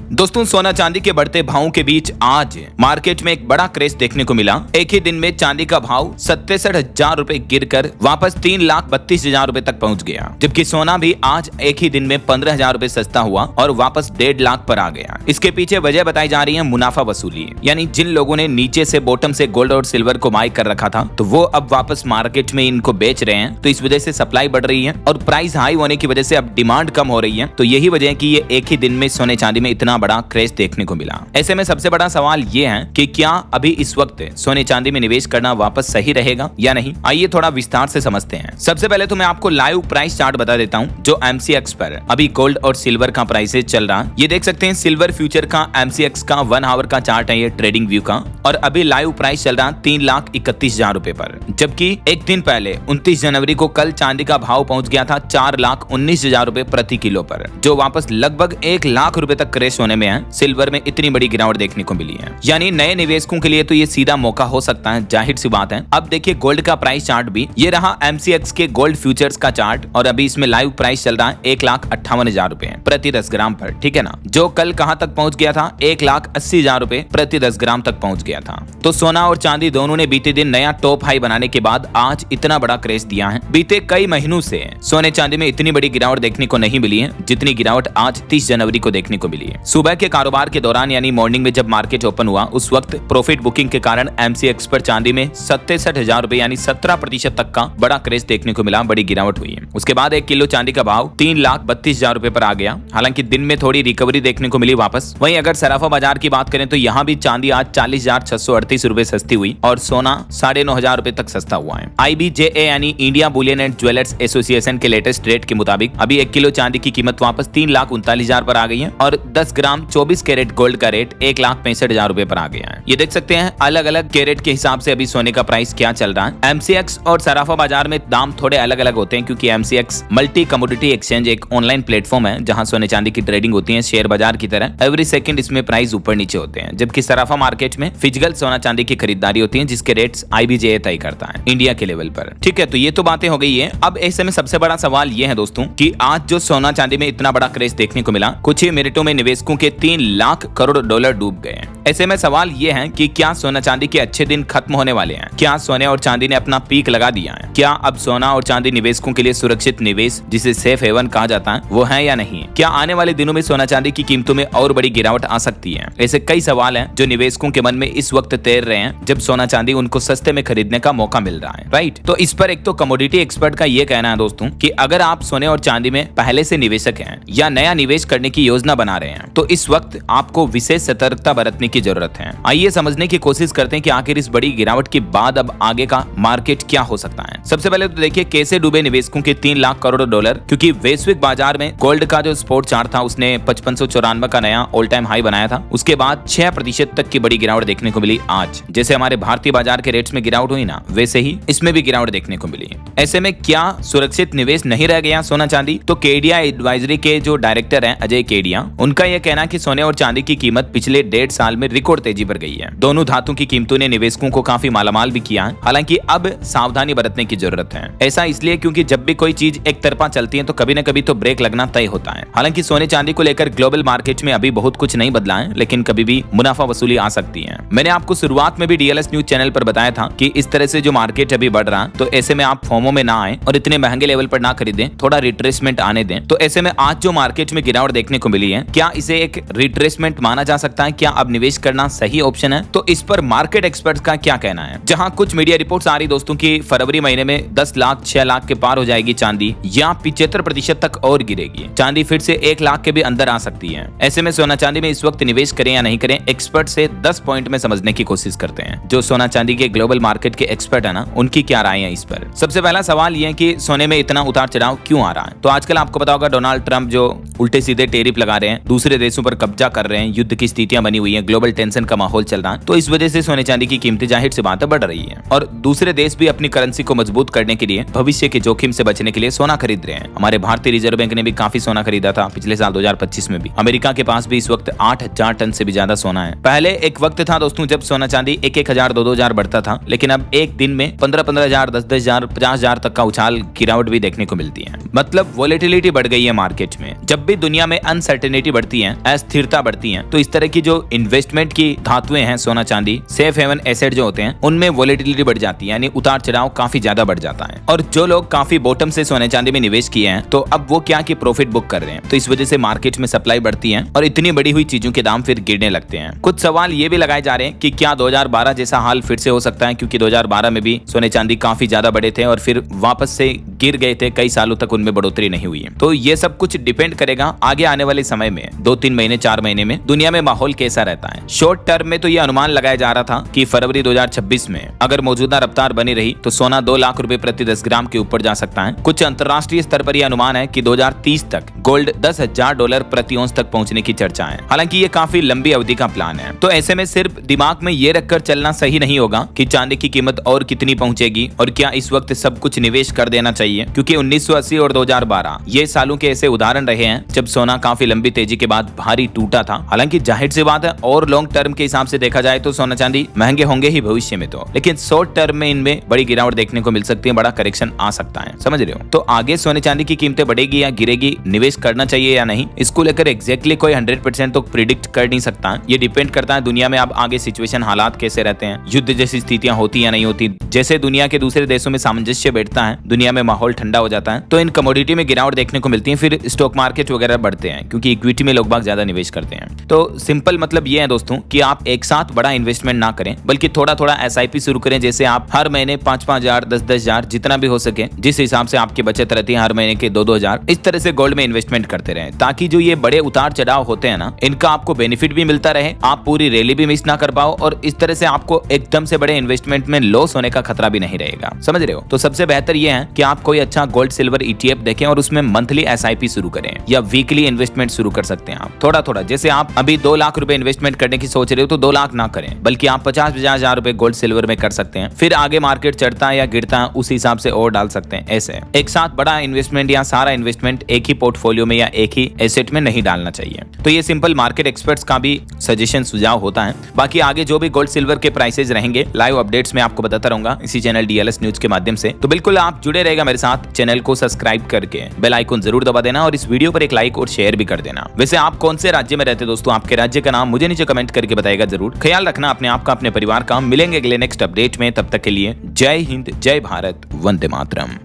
दोस्तों, सोना चांदी के बढ़ते भावों के बीच आज मार्केट में एक बड़ा क्रेज देखने को मिला। एक ही दिन में चांदी का भाव 67,000 रुपए गिरकर वापस 3,32,000 रुपए तक पहुंच गया, जबकि सोना भी आज एक ही दिन में 15,000 रुपए सस्ता हुआ और वापस 1.5 लाख पर आ गया। इसके पीछे वजह बताई जा रही है मुनाफा वसूली, यानी जिन लोगों ने नीचे से बॉटम से गोल्ड और सिल्वर को बाय कर रखा था तो वो अब वापस मार्केट में इनको बेच रहे हैं। तो इस वजह से सप्लाई बढ़ रही है और प्राइस हाई होने की वजह से अब डिमांड कम हो रही है। तो यही वजह है कि ये एक ही दिन में सोने चांदी में इतना बड़ा क्रेज देखने को मिला। ऐसे में सबसे बड़ा सवाल ये है कि क्या अभी इस वक्त सोने चांदी में निवेश करना वापस सही रहेगा या नहीं। आइए थोड़ा विस्तार से समझते हैं। सबसे पहले तो मैं आपको लाइव प्राइस चार्ट बता देता हूं जो MCX पर अभी गोल्ड और सिल्वर का प्राइसेस चल रहा है। ये देख सकते हैं सिल्वर फ्यूचर का MCX का 1 आवर का चार्ट है ये ट्रेडिंग व्यू का, और अभी लाइव प्राइस चल रहा है 3,31,000 रुपए पर, जबकि एक दिन पहले 29 जनवरी को कल चांदी का भाव पहुंच गया था 4,19,000 रुपए प्रति किलो पर, जो वापस लगभग 1 लाख रुपए तक क्रेश होने में है। सिल्वर में इतनी बड़ी गिरावट देखने को मिली है, यानी नए निवेशकों के लिए तो ये सीधा मौका हो सकता है, जाहिर सी बात है। अब देखिए गोल्ड का प्राइस चार्ट भी, ये रहा MCX के गोल्ड फ्यूचर्स का चार्ट, और अभी इसमें लाइव प्राइस चल रहा है 1,58,000 रुपए प्रति 10 ग्राम पर, ठीक है ना, जो कल कहां तक पहुंच गया था 1,80,000 रुपए प्रति 10 ग्राम तक पहुंच गया था। तो सोना और चांदी दोनों ने बीते दिन नया टॉप हाई बनाने के बाद आज इतना बड़ा क्रेज दिया है। बीते कई महीनों से सोने चांदी में इतनी बड़ी गिरावट देखने को नहीं मिली है जितनी गिरावट आज 30 जनवरी को देखने को मिली है। सुबह के कारोबार के दौरान यानी मॉर्निंग में जब मार्केट ओपन हुआ उस वक्त प्रॉफिट बुकिंग के कारण MCX पर चांदी में 67,000 रुपए यानी 17% तक का बड़ा क्रेज देखने को मिला, बड़ी गिरावट हुई है। उसके बाद 1 किलो चांदी का भाव 3,32,000 रुपए पर आ गया। हालांकि दिन में थोड़ी रिकवरी देखने को मिली वापस। वहीं अगर सराफा बाजार की बात करें तो यहाँ भी चांदी आज 40,638 रुपए सस्ती हुई और सोना 9,500 रुपए तक सस्ता हुआ है। IBJA यानी India Boolean and jewellers association के लेटेस्ट रेट के मुताबिक अभी 1 किलो चांदी की कीमत वापस 3,39,000 पर आ गई है और 10 ग्राम 24 कैरेट गोल्ड का रेट 1,65,000 रुपए पर आ गया है। ये देख सकते हैं अलग अलग कैरेट के हिसाब से अभी सोने का प्राइस क्या चल रहा है। MCX और सराफा बाजार में दाम थोड़े अलग अलग होते हैं क्योंकि MCX मल्टी कमोडिटी एक्सचेंज एक ऑनलाइन प्लेटफॉर्म है जहां सोने चांदी की ट्रेडिंग होती है शेयर बाजार की तरह। एवरी सेकंड इसमें प्राइस ऊपर नीचे होते हैं, जबकि सराफा मार्केट में फिजिकल सोना चांदी की खरीदारी होती है जिसके रेट्स IBJA तय करता है इंडिया के लेवल पर, ठीक है। तो ये तो बातें हो गई है। अब ऐसे में सबसे बड़ा सवाल ये है दोस्तों कि आज जो सोना चांदी में इतना बड़ा क्रेज देखने को मिला, कुछ ही मिनटों में निवेशकों के 3 लाख करोड़ डॉलर डूब गए। ऐसे में सवाल ये है कि क्या सोना चांदी के अच्छे दिन खत्म होने वाले हैं? क्या सोने और चांदी ने अपना पीक लगा दिया है? क्या अब सोना और चांदी निवेशकों के लिए सुरक्षित निवेश जिसे सेफ हेवन कहा जाता है वो है या नहीं? क्या आने वाले दिनों में सोना चांदी की कीमतों में और बड़ी गिरावट आ सकती है? ऐसे कई सवाल हैं जो निवेशकों के मन में इस वक्त तैर रहे हैं जब सोना चांदी उनको सस्ते में खरीदने का मौका मिल रहा है, राइट। तो इस पर एक तो कमोडिटी एक्सपर्ट का ये कहना है दोस्तों कि अगर आप सोने और चांदी में पहले से निवेशक हैं या नया निवेश करने की योजना बना रहे हैं तो इस वक्त आपको विशेष सतर्कता बरतने की जरूरत है। आइए समझने की कोशिश करते हैं कि आखिर इस बड़ी गिरावट के बाद अब आगे का मार्केट क्या हो सकता है। सबसे पहले तो देखिए कैसे डूबे निवेशकों के 3 लाख करोड़ डॉलर, क्योंकि वैश्विक बाजार में गोल्ड का जो स्पॉट चार्ट था उसने 5594 का नया ऑल टाइम हाई बनाया था। उसके बाद 6% तक की बड़ी गिरावट देखने को मिली आज। जैसे हमारे भारतीय बाजार के रेट्स में गिरावट हुई ना, वैसे ही इसमें भी गिरावट देखने को मिली। ऐसे में क्या सुरक्षित निवेश नहीं रह गया सोना चांदी? तो केडिया एडवाइजरी के जो डायरेक्टर हैं अजय केडिया, उनका यह कहना है कि सोने और चांदी की कीमत पिछले 1.5 साल में रिकॉर्ड तेजी पर गई है। दोनों धातु की कीमतों ने निवेशकों को काफी मालामाल भी किया है। हालांकि अब सावधानी बरतने की जरूरत है। ऐसा इसलिए क्योंकि जब भी कोई चीज एक तरफा चलती है तो कभी न कभी तो ब्रेक लगना तय होता है। हालांकि सोने चांदी को लेकर ग्लोबल मार्केट में अभी बहुत कुछ नहीं बदला है, लेकिन कभी भी मुनाफा वसूली आ सकती है। मैंने आपको शुरुआत में भी DLS न्यूज चैनल पर बताया था कि इस तरह से जो मार्केट अभी बढ़ रहा है तो ऐसे में आप फोमो में ना आए और इतने महंगे लेवल पर ना खरीदें, थोड़ा रिट्रेसमेंट आने दें। तो ऐसे में आज जो मार्केट में गिरावट देखने को मिली है, क्या इसे एक रिट्रेसमेंट माना जा सकता है? क्या अब निवेश करना सही ऑप्शन है? तो इस पर मार्केट एक्सपर्ट्स का क्या कहना है? जहां कुछ मीडिया रिपोर्ट्स आ रही दोस्तों की फरवरी महीने में 10 लाख 6 लाख के पार हो जाएगी चांदी, या 75% तक और गिरेगी। चांदी फिर से 1 लाख के भी अंदर आ सकती है। ऐसे में सोना चांदी में इस वक्त निवेश करें या नहीं करें, एक्सपर्ट से 10 पॉइंट में समझने की कोशिश करते हैं। जो सोना चांदी के ग्लोबल मार्केट के एक्सपर्ट है ना, उनकी क्या राय है इस पर। सबसे पहला सवाल यह है कि सोने में इतना उतार चढ़ाव क्यों आ रहा है? तो आजकल आपको पता होगा डोनाल्ड ट्रंप जो उल्टे सीधे टेरिफ लगा रहे हैं, दूसरे देशों पर कब्जा कर रहे हैं, युद्ध की स्थितियां बनी हुई है, ग्लोबल टेंशन का माहौल चल रहा है। तो इस वजह से सोने चांदी की कीमतें जाहिर सी बात है बढ़ रही है और दूसरे देश भी अपनी करेंसी को मजबूत करने के लिए, भविष्य के जोखिम से बचने के लिए सोना खरीद रहे हैं। हमारे भारतीय रिजर्व बैंक ने भी काफी सोना खरीदा था पिछले साल 2025 में भी। अमेरिका के पास भी इस वक्त 8,000 टन से भी ज्यादा सोना है। पहले एक वक्त था दोस्तों जब सोना चांदी 1,000 2,000 बढ़ता था, लेकिन अब एक दिन में 15,000 10,000 50,000 तक का उछाल गिरावट भी देखने को मिलती है। मतलब वोलेटिलिटी बढ़ गई है मार्केट में। जब भी दुनिया में अनसर्टेनिटी बढ़ती है अस्थिरता बढ़ती है, तो इस तरह की जो इन्वेस्टमेंट की धातुएं हैं, सोना चांदी, सेफ हेवन एसेट जो होते हैं, उनमें वोलेटिलिटी बढ़ जाती है, यानी उतार चढ़ाव काफी ज्यादा बढ़ जाता है। और जो लोग काफी बॉटम से सोने चांदी में निवेश किए हैं, तो अब वो क्या कि प्रॉफिट बुक कर रहे हैं, तो इस वजह से मार्केट में सप्लाई बढ़ती है और इतनी बढ़ी हुई चीजों के दाम फिर गिरने लगते हैं। कुछ सवाल ये भी लगाए जा रहे हैं कि क्या 2012 जैसा हाल फिर से हो सकता है, क्योंकि 2012 में भी सोने चांदी काफी ज्यादा बढ़े थे और फिर वापस से गिर गए थे, कई सालों तक उनमें बढ़ोतरी नहीं हुई है। तो ये सब कुछ डिपेंड करेगा आगे आने वाले समय में, 2-3 महीने 4 महीने में दुनिया में माहौल कैसा रहता है। शॉर्ट टर्म में तो ये अनुमान लगाया जा रहा था कि फरवरी 2026 में अगर मौजूदा रफ्तार बनी रही तो सोना 2 लाख रुपए प्रति 10 ग्राम के ऊपर जा सकता है। कुछ अंतरराष्ट्रीय स्तर पर यह अनुमान है कि 2030 तक गोल्ड $10,000 प्रति औंस तक पहुंचने की चर्चा है। हालांकि ये काफी लंबी अवधि का प्लान है, तो ऐसे में सिर्फ दिमाग में ये रखकर चलना सही नहीं होगा कि चांदी की कीमत और कितनी पहुंचेगी और क्या इस वक्त सब कुछ निवेश कर देना चाहिए, क्योंकि 1980 और 2012 ये सालों के ऐसे उदाहरण रहे हैं जब सोना काफी लंबी तेजी के बाद भारी टूटा था। हालांकि जाहिर सी बात है, और लॉन्ग टर्म के हिसाब से देखा जाए तो सोना चांदी महंगे होंगे ही भविष्य में, तो लेकिन शॉर्ट टर्म में इनमें बड़ी गिरावट देखने को मिल सकती है, बड़ा करेक्शन आ सकता है, समझ रहे हो। तो आगे सोने चांदी की कीमतें बढ़ेगी या गिरेगी, निवेश करना चाहिए या नहीं, इसको लेकर एग्जैक्टली कोई 100% तो प्रिडिक्ट कर नहीं सकता है। ये डिपेंड करता है दुनिया में अब आगे सिचुएशन, हालात कैसे रहते हैं, युद्ध जैसी स्थितियां होती या नहीं होती, जैसे दुनिया के दूसरे देशों में सामंजस्य बैठता है, दुनिया में माहौल ठंडा हो जाता है, तो इन कमोडिटी में गिरावट देखने को मिलती है, फिर स्टॉक मार्केट वगैरह बढ़ते हैं, क्योंकि इक्विटी में लोग बाग ज्यादा निवेश करते हैं। तो सिंपल मतलब ये है दोस्तों कि आप एक साथ बड़ा इन्वेस्टमेंट ना करें, बल्कि थोड़ा थोड़ा SIP शुरू करें। जैसे आप हर महीने 5-5 हजार, 10-10 हजार, जितना भी हो सके, जिस हिसाब से आपकी बचत रहती है, हर महीने के 2-2 हजार, इस तरह से गोल्ड में इन्वेस्टमेंट करते रहें, ताकि जो ये बड़े उतार चढ़ाव होते हैं ना, इनका आपको बेनिफिट भी मिलता रहे, आप पूरी रैली भी मिस ना कर पाओ, और इस तरह से आपको एकदम से बड़े इन्वेस्टमेंट में लॉस होने का खतरा भी नहीं रहेगा, समझ रहे हो। तो सबसे बेहतर ये है कि आप कोई अच्छा गोल्ड सिल्वर ETF देखें और उसमें मंथली SIP शुरू करें, या वीकली इन्वेस्टमेंट शुरू कर सकते हैं आप थोड़ा थोड़ा। जैसे आप अभी 2 लाख रुपए इन्वेस्टमेंट करने की सोच रहे हो, तो 2 लाख ना करें, बल्कि आप 50-50 हजार रुपए गोल्ड सिल्वर में कर सकते हैं, फिर आगे मार्केट चढ़ता है या गिरता है उस हिसाब से और डाल सकते हैं। ऐसे एक साथ बड़ा इन्वेस्टमेंट या सारा इन्वेस्टमेंट एक ही पोर्टफोलियो में या एक ही एसेट में नहीं डालना चाहिए। तो ये सिंपल मार्केट एक्सपर्ट्स का भी सजेशन, सुझाव होता है। बाकी आगे जो भी गोल्ड सिल्वर के प्राइसेस रहेंगे, लाइव अपडेट्स में आपको बताता रहूंगा इसी चैनल DLS न्यूज के माध्यम से। तो बिल्कुल आप जुड़े रहेगा मेरे साथ, चैनल को सब्सक्राइब करके बेल आइकन जरूर दबा देना और इस वीडियो पर एक लाइक और शेयर भी कर देना। वैसे आप कौन से राज्य में रहते दोस्तों, आपके राज्य का नाम मुझे नीचे कमेंट करके बताएगा जरूर। ख्याल रखना अपने आप का, अपने परिवार का। मिलेंगे अगले नेक्स्ट अपडेट में, तब तक के लिए जय हिंद, जय भारत, वंदे मातरम।